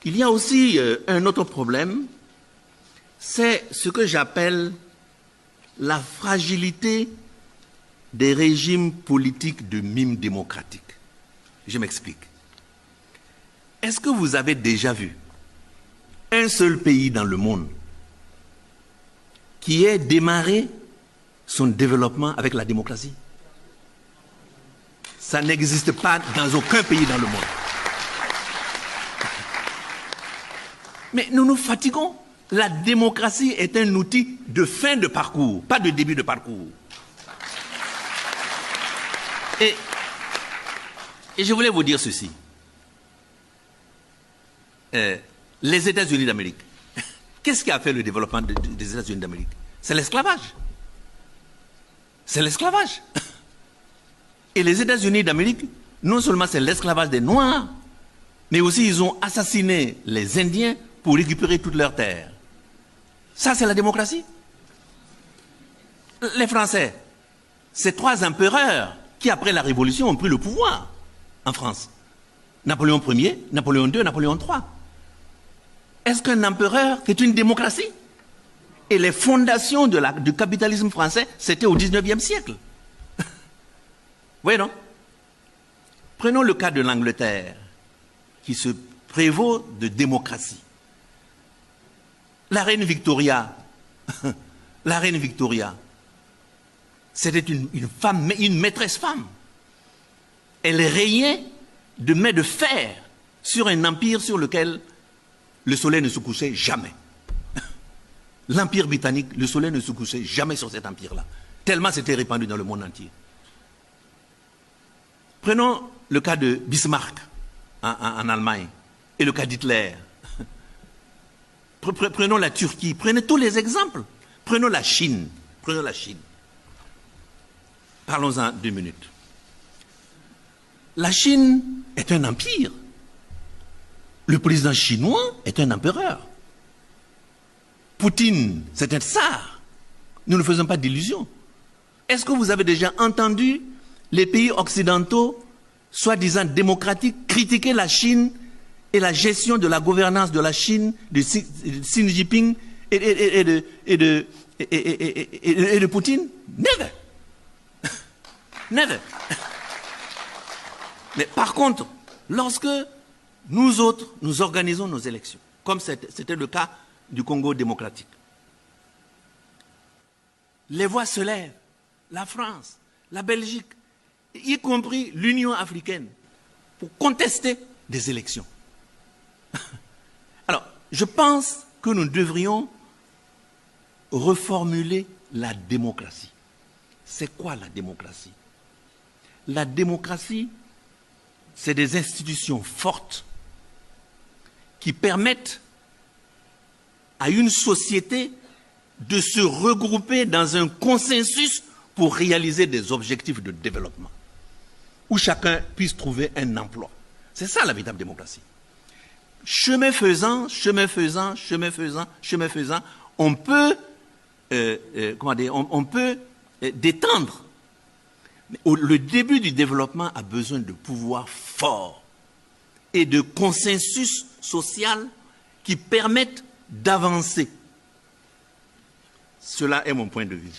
Il y a aussi un autre problème, c'est ce que j'appelle la fragilité des régimes politiques de mime démocratique. Je m'explique. Est-ce que vous avez déjà vu un seul pays dans le monde qui ait démarré son développement avec la démocratie? Ça n'existe pas dans aucun pays dans le monde. Mais nous nous fatiguons. La démocratie est un outil de fin de parcours, pas de début de parcours. Et je voulais vous dire ceci. Les États-Unis d'Amérique, qu'est-ce qui a fait le développement des États-Unis d'Amérique? C'est l'esclavage. C'est l'esclavage. Et les États-Unis d'Amérique, non seulement c'est l'esclavage des Noirs, mais aussi ils ont assassiné les Indiens pour récupérer toutes leurs terres. Ça, c'est la démocratie. Les Français, ces trois empereurs qui, après la Révolution, ont pris le pouvoir en France. Napoléon Ier, Napoléon II, Napoléon III. Est-ce qu'un empereur, c'est une démocratie? Et les fondations du capitalisme français, c'était au XIXe siècle. Vous voyez, non? Prenons le cas de l'Angleterre, qui se prévaut de démocratie. La reine Victoria, c'était une femme, une maîtresse femme. Elle régnait de main de fer sur un empire sur lequel le soleil ne se couchait jamais. L'empire britannique, le soleil ne se couchait jamais sur cet empire-là, tellement c'était répandu dans le monde entier. Prenons le cas de Bismarck en Allemagne et le cas d'Hitler. Prenons la Turquie, prenez tous les exemples. Prenons la Chine. Parlons-en 2 minutes. La Chine est un empire. Le président chinois est un empereur. Poutine, c'est un tsar. Nous ne faisons pas d'illusions. Est-ce que vous avez déjà entendu les pays occidentaux, soi-disant démocratiques, critiquer la Chine et la gestion de la gouvernance de la Chine, de Xi Jinping et de Poutine? Never. Never. Mais par contre, lorsque nous autres, nous organisons nos élections, comme c'était le cas du Congo démocratique, les voix se lèvent, la France, la Belgique, y compris l'Union africaine, pour contester des élections. Alors, je pense que nous devrions reformuler la démocratie. C'est quoi la démocratie? La démocratie, c'est des institutions fortes qui permettent à une société de se regrouper dans un consensus pour réaliser des objectifs de développement, où chacun puisse trouver un emploi. C'est ça la véritable démocratie. Chemin faisant, on peut, on peut détendre. Mais le début du développement a besoin de pouvoir fort et de consensus social qui permettent d'avancer. Cela est mon point de vue.